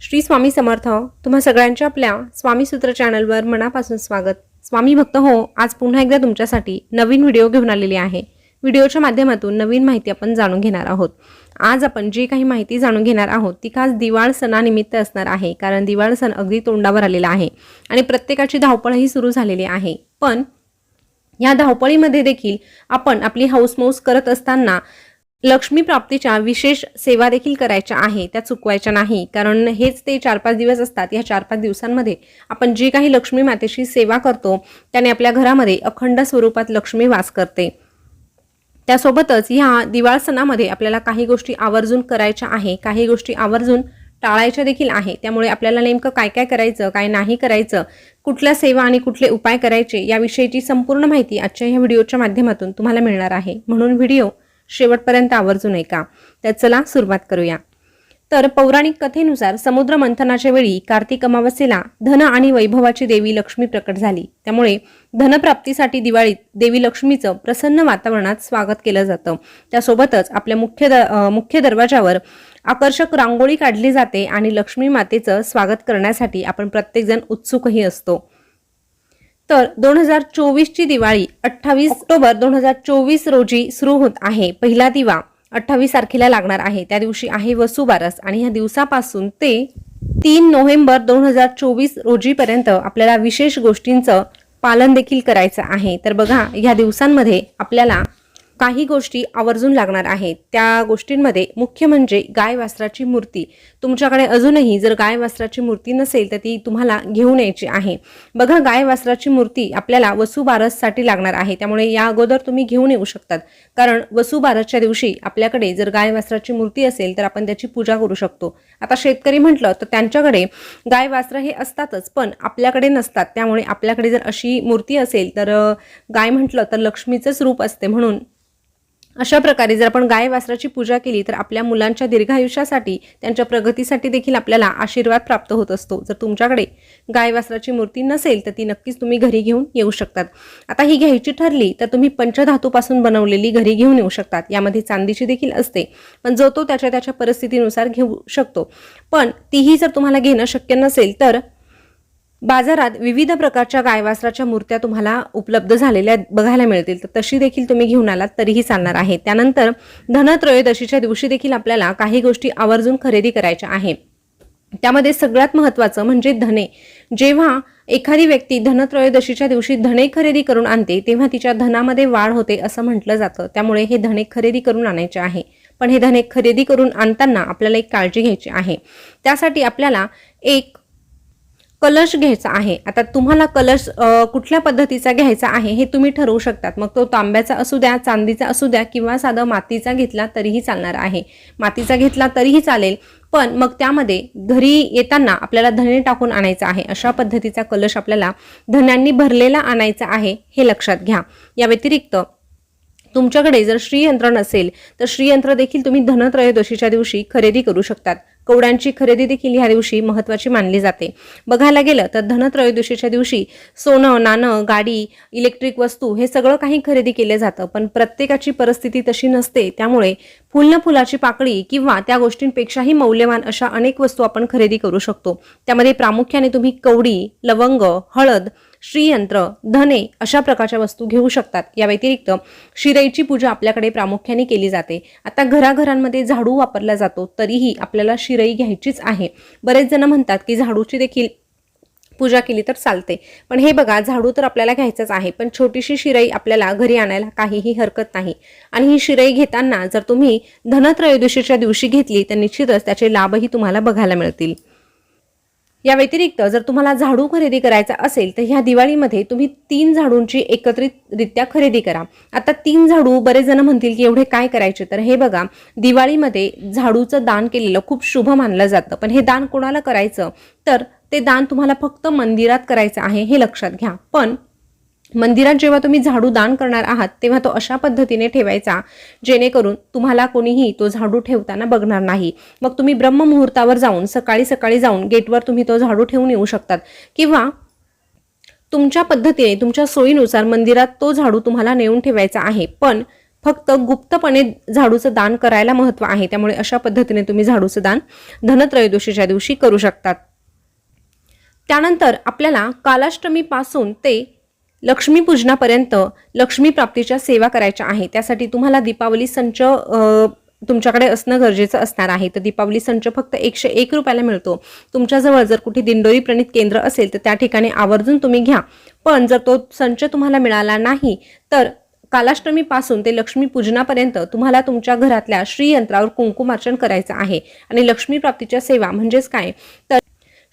श्री स्वामी समर्थ. तुम्हा सगळ्यांच्या आपल्या स्वामी सूत्र चॅनलवर मनापासून स्वागत. स्वामी भक्त हो, आज पुन्हा एकदा तुमच्यासाठी नवीन व्हिडिओ घेऊन आलेली आहे. व्हिडिओच्या माध्यमातून नवीन माहिती आपण जाणून घेणार आहोत. आज आपण जी काही माहिती जाणून घेणार आहोत ती खास दिवाळ सणानिमित्त असणार आहे, कारण दिवाळ सण अगदी तोंडावर आलेला आहे आणि प्रत्येकाची धावपळही सुरू झालेली आहे. पण या धावपळीमध्ये देखील आपण आपली हौसमौस करत असताना लक्ष्मी प्राप्तीच्या विशेष सेवा देखील करायच्या आहे, त्या चुकवायच्या नाही. कारण हेच ते 4-5 दिवस असतात. या 4-5 दिवसांमध्ये आपण जी काही लक्ष्मी मातेची सेवा करतो त्याने आपल्या घरामध्ये अखंड स्वरूपात लक्ष्मी वास करते. त्यासोबतच ह्या दिवाळ सणामध्ये आपल्याला काही गोष्टी आवर्जून करायच्या आहे, काही गोष्टी आवर्जून टाळायच्या देखील आहे. त्यामुळे आपल्याला नेमकं काय काय करायचं, काय नाही करायचं, कुठल्या सेवा आणि कुठले उपाय करायचे याविषयीची संपूर्ण माहिती आजच्या ह्या व्हिडिओच्या माध्यमातून तुम्हाला मिळणार आहे. म्हणून व्हिडिओ शेवटपर्यंत आवर्जून ऐका. तर चला सुरुवात करूया. तर पौराणिक कथेनुसार समुद्र मंथनाच्या वेळी कार्तिक अमावस्येला धन आणि वैभवाची देवी लक्ष्मी प्रकट झाली. त्यामुळे धनप्राप्तीसाठी दिवाळीत देवी लक्ष्मीचं प्रसन्न वातावरणात स्वागत केलं जातं. त्यासोबतच आपल्या मुख्य दरवाजावर आकर्षक रांगोळी काढली जाते आणि लक्ष्मी मातेचं स्वागत करण्यासाठी आपण प्रत्येकजण उत्सुकही असतो. तर 2024 ची दिवाळी 28 ऑक्टोबर 2024 रोजी सुरू होत आहे. पहिला दिवा 28 तारखेला लागणार आहे. त्या दिवशी आहे वसुबारस आणि ह्या दिवसापासून ते 3 नोव्हेंबर 2024 रोजीपर्यंत आपल्याला विशेष गोष्टींचं पालन देखील करायचं आहे. तर बघा, ह्या दिवसांमध्ये आपल्याला काही गोष्टी आवर्जून लागणार आहेत. त्या गोष्टींमध्ये मुख्य म्हणजे गाय वासराची मूर्ती. तुमच्याकडे अजूनही जर गाय वासराची मूर्ती नसेल तर ती तुम्हाला घेऊन यायची आहे. बघा, गाय वासराची मूर्ती आपल्याला वसुबारससाठी लागणार आहे. त्यामुळे या अगोदर तुम्ही घेऊन येऊ शकतात, कारण वसुबारसच्या दिवशी आपल्याकडे जर गाय वासराची मूर्ती असेल तर आपण त्याची पूजा करू शकतो. आता शेतकरी म्हटलं तर त्यांच्याकडे गाय वासर हे असतातच, पण आपल्याकडे नसतात. त्यामुळे आपल्याकडे जर अशी मूर्ती असेल तर गाय म्हटलं तर लक्ष्मीचंच रूप असते. म्हणून अशा प्रकारे जर आपण गाय वासराची पूजा केली तर आपल्या मुलांच्या दीर्घायुष्यासाठी, त्यांच्या प्रगतीसाठी देखील आपल्याला आशीर्वाद प्राप्त होत असतो. जर तुमच्याकडे गाय वासराची मूर्ती नसेल तर ती नक्कीच तुम्ही घरी घेऊन येऊ शकतात. आता ही घ्यायची ठरली तर तुम्ही पंचधातूपासून बनवलेली घरी घेऊन येऊ शकतात. यामध्ये चांदीची देखील असते, पण जो तो त्याच्या परिस्थितीनुसार घेऊ शकतो. पण तीही जर तुम्हाला घेणं शक्य नसेल तर बाजारात विविध प्रकारच्या गायवासराच्या मूर्त्या तुम्हाला उपलब्ध झालेल्या बघायला मिळतील, तर तशी देखील तुम्ही घेऊन आलात तरीही चालणार आहे. त्यानंतर धनत्रयोदशीच्या दिवशी देखील आपल्याला काही गोष्टी आवर्जून खरेदी करायच्या आहे. त्यामध्ये सगळ्यात महत्त्वाचं म्हणजे धने. जेव्हा एखादी व्यक्ती धनत्रयोदशीच्या दिवशी धने खरेदी करून आणते तेव्हा तिच्या धनामध्ये वाढ होते असं म्हटलं जातं. त्यामुळे हे धने खरेदी करून आणायचे आहे. पण हे धने खरेदी करून आणताना आपल्याला एक काळजी घ्यायची आहे. त्यासाठी आपल्याला एक कलश घ्यायचा आहे. आता तुम्हाला कलश कुठल्या पद्धतीचा घ्यायचा आहे हे तुम्ही ठरवू शकतात. मग तो तांब्याचा असू द्या, चांदीचा असू द्या किंवा साधा मातीचा घेतला तरीही चालणार आहे. मातीचा घेतला तरीही चालेल, पण मग त्यामध्ये घरी येताना आपल्याला धने टाकून आणायचा आहे. अशा पद्धतीचा कलश आपल्याला धन्यांनी भरलेला आणायचा आहे, हे लक्षात घ्या. या व्यतिरिक्त तुमच्याकडे जर श्रीयंत्र नसेल तर श्रीयंत्र देखील तुम्ही धनत्रयोदशीच्या दिवशी खरेदी करू शकतात. कवड्यांची खरेदी देखील ह्या दिवशी महत्त्वाची मानली जाते. बघायला गेलं तर धनत्रयोदशीच्या दिवशी सोनं, नाणं, गाडी, इलेक्ट्रिक वस्तू हे सगळं काही खरेदी केले जातं. पण प्रत्येकाची परिस्थिती तशी नसते. त्यामुळे फुलाची पाकळी किंवा त्या गोष्टींपेक्षाही मौल्यवान अशा अनेक वस्तू आपण खरेदी करू शकतो. त्यामध्ये प्रामुख्याने तुम्ही कवडी, लवंग, हळद, श्रीयंत्र, धने अशा प्रकारच्या वस्तू घेऊ शकतात. या व्यतिरिक्त शिरईची पूजा आपल्याकडे प्रामुख्याने केली जाते. आता घराघरांमध्ये झाडू वापरला जातो, तरीही आपल्याला शिरई घ्यायचीच आहे. बरेच जण म्हणतात की झाडूची देखील पूजा केली तर चालते, पण हे बघा, झाडू तर आपल्याला घ्यायचंच आहे, पण छोटीशी शिरई आपल्याला घरी आणायला काहीही हरकत नाही. आणि ही शिरई घेताना जर तुम्ही धनत्रयोदशीच्या दिवशी घेतली तर निश्चितच त्याचे लाभही तुम्हाला बघायला मिळतील. या व्यतिरिक्त जर तुम्हाला झाडू खरेदी करायचा असेल तर ह्या दिवाळीमध्ये तुम्ही 3 झाडूंची एकत्रितरित्या खरेदी करा. आता 3 झाडू, बरेच जण म्हणतील की एवढे काय करायचे, तर हे बघा, दिवाळीमध्ये झाडूचं दान केलेलं खूप शुभ मानलं जातं. पण हे दान कोणाला करायचं, तर ते दान तुम्हाला फक्त मंदिरात करायचं आहे, हे लक्षात घ्या. पण मंदिरात जेव्हा तुम्ही झाडू दान करणार आहात तेव्हा तो अशा पद्धतीने ठेवायचा जेणेकरून तुम्हाला कोणीही तो झाडू ठेवताना बघणार नाही. मग तुम्ही ब्रह्ममुहूर्तावर जाऊन सकाळी जाऊन गेटवर तुम्ही तो झाडू ठेवून येऊ शकतात, किंवा तुमच्या पद्धतीने तुमच्या सोयीनुसार मंदिरात तो झाडू तुम्हाला नेऊन ठेवायचा आहे. पण फक्त गुप्तपणे झाडूचं दान करायला महत्त्व आहे, त्यामुळे अशा पद्धतीने तुम्ही झाडूचं दान धनत्रयोदशीच्या दिवशी करू शकतात. त्यानंतर आपल्याला कालाष्टमीपासून ते लक्ष्मीपूजनापर्यंत लक्ष्मी प्राप्तीच्या सेवा करायच्या आहे. त्यासाठी तुम्हाला दीपावली संच तुमच्याकडे असणं गरजेचं असणार आहे. तर दीपावली संच फक्त 101 रुपयाला मिळतो. तुमच्याजवळ जर कुठे दिंडोरी प्रणित केंद्र असेल तर त्या ठिकाणी आवर्जून तुम्ही घ्या. पण जर तो संच तुम्हाला मिळाला नाही तर कालाष्टमीपासून ते लक्ष्मी पूजनापर्यंत तुम्हाला तुमच्या घरातल्या श्रीयंत्रावर कुंकुमार्चन करायचं आहे. आणि लक्ष्मी प्राप्तीच्या सेवा म्हणजेच काय तर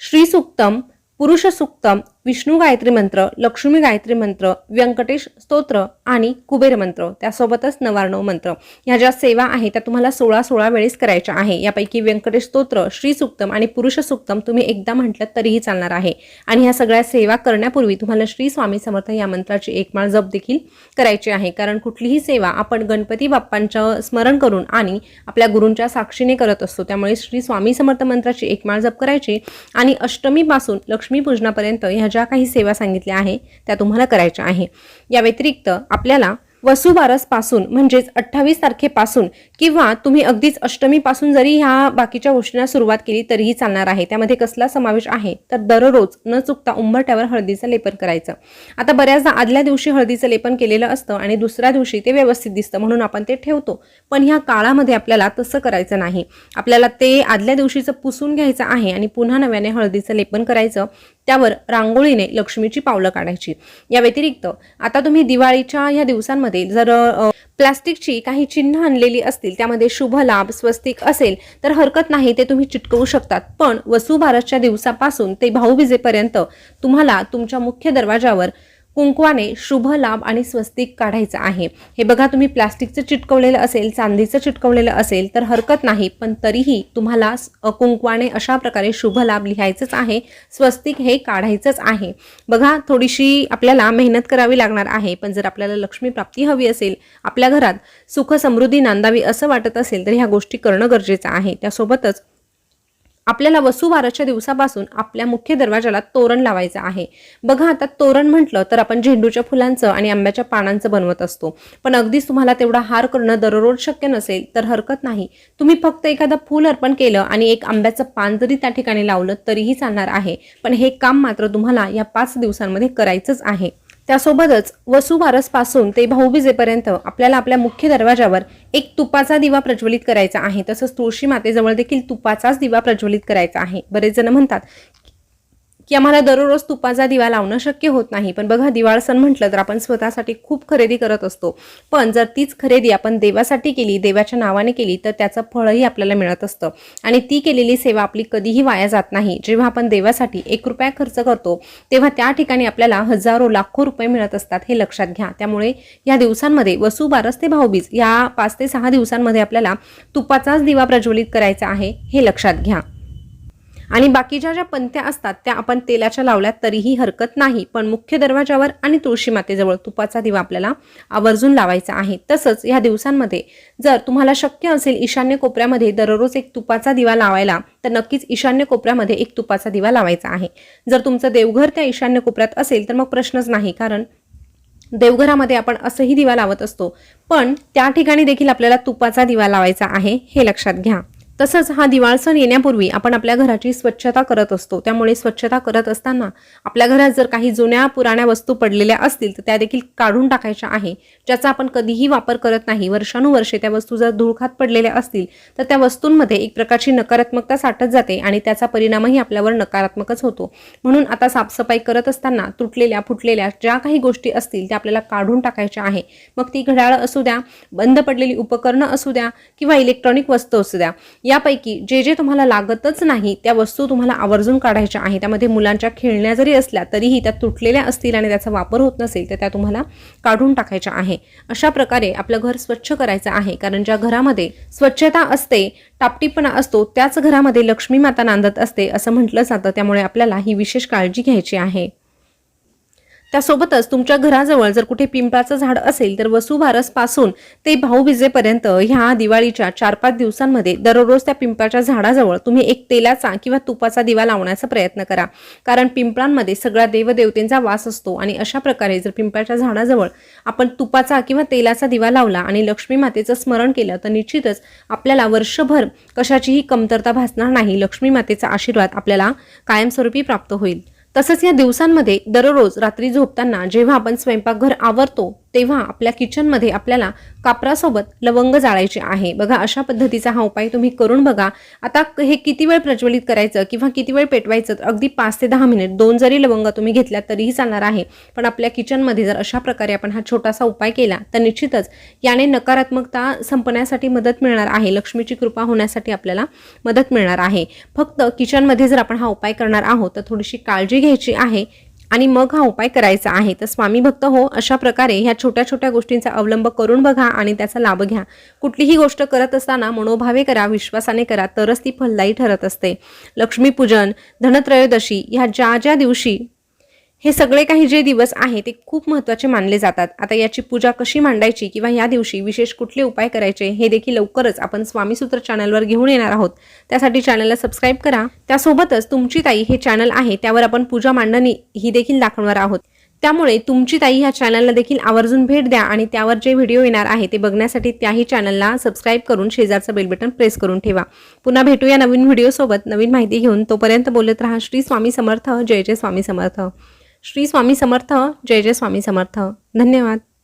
श्री सूक्तम, पुरुष सूक्तम, विष्णू गायत्री मंत्र, लक्ष्मी गायत्री मंत्र, व्यंकटेश स्तोत्र आणि कुबेर मंत्र, त्यासोबतच 99 मंत्र, ह्या ज्या सेवा आहेत त्या तुम्हाला 16 वेळेस करायच्या आहे. यापैकी व्यंकटेश स्तोत्र, श्री सूक्तम आणि पुरुष सूक्तम तुम्ही एकदा म्हटलं तरीही चालणार आहे. आणि ह्या सगळ्या सेवा करण्यापूर्वी तुम्हाला श्री स्वामी समर्थ या मंत्राची एक माळ जप देखील करायची आहे. कारण कुठलीही सेवा आपण गणपती बाप्पांचं स्मरण करून आणि आपल्या गुरूंच्या साक्षीने करत असतो. त्यामुळे श्री स्वामी समर्थ मंत्राची एक माळ जप करायची आणि अष्टमीपासून लक्ष्मी पूजनापर्यंत ह्या ज्या काही सेवा सांगितल्या आहे त्या तुम्हाला करायच्या आहे. या व्यतिरिक्त आपल्याला वसुबारस पासून म्हणजेच 28 तारखेपासून किंवा तुम्ही अगदीच अष्टमीपासून जरी ह्या बाकीच्या गोष्टींना सुरुवात केली तरीही चालणार आहे. त्यामध्ये कसला समावेश आहे तर दररोज न चुकता उंबरठ्यावर हळदीचं लेपन करायचं. आता बऱ्याचदा आदल्या दिवशी हळदीचं लेपन केलेलं असतं आणि दुसऱ्या दिवशी ते व्यवस्थित दिसतं म्हणून आपण ते ठेवतो. पण ह्या काळामध्ये आपल्याला तसं करायचं नाही. आपल्याला ते आदल्या दिवशीचं पुसून घ्यायचं आहे आणि पुन्हा नव्याने हळदीचं लेपन करायचं. त्यावर रांगोळीने लक्ष्मीची पावलं काढायची. या व्यतिरिक्त आता तुम्ही दिवाळीच्या ह्या दिवसांमध्ये जर प्लास्टिकची काही चिन्ह आणलेली असतील, त्यामध्ये शुभ लाभ स्वस्तिक असेल तर हरकत नाही, ते तुम्ही चिटकवू शकतात. पण वसुबारसच्या दिवसापासून ते भाऊबीजेपर्यंत तुम्हाला तुमच्या मुख्य दरवाजावर कुंकवाने शुभ लाभ आणि स्वस्तिक काढायचं आहे. हे बघा, तुम्ही प्लास्टिकचं चिटकवलेलं असेल, चांदीचं चिटकवलेलं असेल तर हरकत नाही, पण तरीही तुम्हाला कुंकवाने अशा प्रकारे शुभ लाभ लिहायचंच आहे, स्वस्तिक हे काढायचंच आहे. बघा, थोडीशी आपल्याला मेहनत करावी लागणार आहे, पण जर आपल्याला लक्ष्मी प्राप्ती हवी असेल, आपल्या घरात सुख समृद्धी नांदावी असं वाटत असेल तर ह्या गोष्टी करणं गरजेचं आहे. त्यासोबतच आपल्याला वसुबारसच्या दिवसापासून आपल्या मुख्य दरवाजाला तोरण लावायचं आहे. बघा, आता तोरण म्हटलं तर आपण झेंडूच्या फुलांचं आणि आंब्याच्या पानांचं बनवत असतो. पण अगदीच तुम्हाला तेवढा हार करणं दररोज शक्य नसेल तर हरकत नाही, तुम्ही फक्त एखादं फूल अर्पण केलं आणि एक आंब्याचं पान जरी त्या ठिकाणी लावलं तरीही चालणार आहे. पण हे काम मात्र तुम्हाला या 5 दिवसांमध्ये करायचंच आहे. त्यासोबतच वसुबारस पासून ते भाऊबीजेपर्यंत आपल्याला आपल्या मुख्य दरवाजावर एक तुपाचा दिवा प्रज्वलित करायचा आहे. तसंच तुळशी मातेजवळ देखील तुपाचाच दिवा प्रज्वलित करायचा आहे. बरेच जण म्हणतात की आम्हाला दररोज तुपाचा दिवा लावणं शक्य होत नाही. पण बघा, दिवाळ सण म्हटलं तर आपण स्वतःसाठी खूप खरेदी करत असतो. पण जर तीच खरेदी आपण देवासाठी केली, देवाच्या नावाने केली तर त्याचं फळही आपल्याला मिळत असतं. आणि ती केलेली सेवा आपली कधीही वाया जात नाही. जेव्हा आपण देवासाठी 1 रुपया खर्च करतो तेव्हा त्या ठिकाणी आपल्याला हजारो लाखो रुपये मिळत असतात, हे लक्षात घ्या. त्यामुळे या दिवसांमध्ये वसुबारस ते भाऊबीज या 5 ते 6 दिवसांमध्ये आपल्याला तुपाचाच दिवा प्रज्वलित करायचा आहे, हे लक्षात घ्या. आणि बाकीच्या ज्या पंथ्या असतात त्या आपण तेलाच्या लावल्यात तरीही हरकत नाही, पण मुख्य दरवाजावर आणि तुळशी मातेजवळ तुपाचा दिवा आपल्याला आवर्जून लावायचा आहे. तसंच या दिवसांमध्ये जर तुम्हाला शक्य असेल ईशान्य कोपऱ्यामध्ये दररोज एक तुपाचा दिवा लावायला तर नक्कीच ईशान्य कोपऱ्यामध्ये एक तुपाचा दिवा लावायचा आहे. जर तुमचं देवघर त्या ईशान्य कोपऱ्यात असेल तर मग प्रश्नच नाही, कारण देवघरामध्ये आपण असंही दिवा लावत असतो. पण त्या ठिकाणी देखील आपल्याला तुपाचा दिवा लावायचा आहे, हे लक्षात घ्या. तसंच हा दिवाळ सण येण्यापूर्वी आपण आपल्या घराची स्वच्छता करत असतो. त्यामुळे स्वच्छता करत असताना आपल्या घरात जर काही जुन्या पुराण्या वस्तू पडलेल्या असतील तर त्या देखील काढून टाकायच्या आहे, ज्याचा आपण कधीही वापर करत नाही. वर्षानुवर्षे त्या वस्तू जर धूळखात पडलेल्या असतील तर त्या वस्तूंमध्ये एक प्रकारची नकारात्मकता साठत जाते आणि त्याचा परिणामही आपल्यावर नकारात्मकच होतो. म्हणून आता साफसफाई करत असताना तुटलेल्या फुटलेल्या ज्या काही गोष्टी असतील त्या आपल्याला काढून टाकायच्या आहे. मग ती घड्याळ असू द्या, बंद पडलेली उपकरणं असू द्या किंवा इलेक्ट्रॉनिक वस्तू असू द्या, यापैकी जे जे तुम्हाला लागतच नाही त्या वस्तू तुम्हाला आवर्जून काढायच्या आहे. त्यामध्ये मुलांच्या खेळण्या जरी असल्या तरीही त्या तुटलेल्या असतील आणि त्याचा वापर होत नसेल तर त्या तुम्हाला काढून टाकायच्या आहे. अशा प्रकारे आपलं घर स्वच्छ करायचं आहे, कारण ज्या घरामध्ये स्वच्छता असते, टापटीपणा असतो, त्याच घरामध्ये लक्ष्मी माता नांदत असते असं म्हटलं जातं. त्यामुळे आपल्याला ही विशेष काळजी घ्यायची आहे. त्यासोबतच तुमच्या घराजवळ जर कुठे पिंपळाचं झाड असेल तर वसुबारसपासून ते भाऊबीजेपर्यंत ह्या दिवाळीच्या 4-5 दिवसांमध्ये दररोज त्या पिंपळाच्या झाडाजवळ तुम्ही एक तेलाचा किंवा तुपाचा दिवा लावण्याचा प्रयत्न करा. कारण पिंपळांमध्ये सगळ्या देवदेवतेंचा वास असतो आणि अशा प्रकारे जर पिंपळाच्या झाडाजवळ आपण तुपाचा किंवा तेलाचा दिवा लावला आणि लक्ष्मी मातेचं स्मरण केलं तर निश्चितच आपल्याला वर्षभर कशाचीही कमतरता भासणार नाही. लक्ष्मी मातेचा आशीर्वाद आपल्याला कायमस्वरूपी प्राप्त होईल. तसंच या दिवसांमध्ये दररोज रात्री झोपताना जेव्हा आपण स्वयंपाकघर आवरतो तेव्हा आपल्या किचनमध्ये आपल्याला कापरासोबत लवंग जाळायचे आहे. बघा अशा पद्धतीचा हा उपाय तुम्ही करून बघा. आता हे किती वेळ प्रज्वलित करायचं किंवा किती वेळ पेटवायचं तर अगदी 5 ते 10 मिनिट 2 जरी लवंग तुम्ही घेतल्या तरीही चालणार आहे. पण आपल्या किचनमध्ये जर अशा प्रकारे आपण हा छोटासा उपाय केला तर निश्चितच याने नकारात्मकता संपण्यासाठी मदत मिळणार आहे. लक्ष्मीची कृपा होण्यासाठी आपल्याला मदत मिळणार आहे. फक्त किचनमध्ये जर आपण हा उपाय करणार आहोत तर थोडीशी काळजी घ्यायची आहे आणि मग हा उपाय करायचा आहे. तर स्वामी भक्त हो, अशा प्रकारे ह्या छोट्या छोट्या गोष्टींचा अवलंब करून बघा आणि त्याचा लाभ घ्या. कुठलीही गोष्ट करत असताना मनोभावे करा, विश्वासाने करा, तरच ती फलदायी ठरत असते. लक्ष्मीपूजन, धनत्रयोदशी ह्या ज्या दिवशी हे सगळे काही जे दिवस आहे ते खूप महत्त्वाचे मानले जातात. आता याची पूजा कशी मांडायची किंवा या दिवशी विशेष कुठले उपाय करायचे हे देखील लवकरच आपण स्वामीसूत्र चॅनलवर घेऊन येणार आहोत. त्यासाठी चॅनलला सबस्क्राईब करा. त्यासोबतच तुमची ताई हे चॅनल आहे त्यावर आपण पूजा मांडणी ही देखील दाखवणार आहोत. त्यामुळे तुमची ताई ह्या चॅनलला देखील आवर्जून भेट द्या आणि त्यावर जे व्हिडिओ येणार आहे ते बघण्यासाठी त्याही चॅनलला सबस्क्राईब करून शेजारचं बेल बटन प्रेस करून ठेवा. पुन्हा भेटूया नवीन व्हिडिओसोबत नवीन माहिती घेऊन. तोपर्यंत बोलत राहा. श्री स्वामी समर्थ. जय जय स्वामी समर्थ. श्री स्वामी समर्थ. जय जय स्वामी समर्थ. धन्यवाद.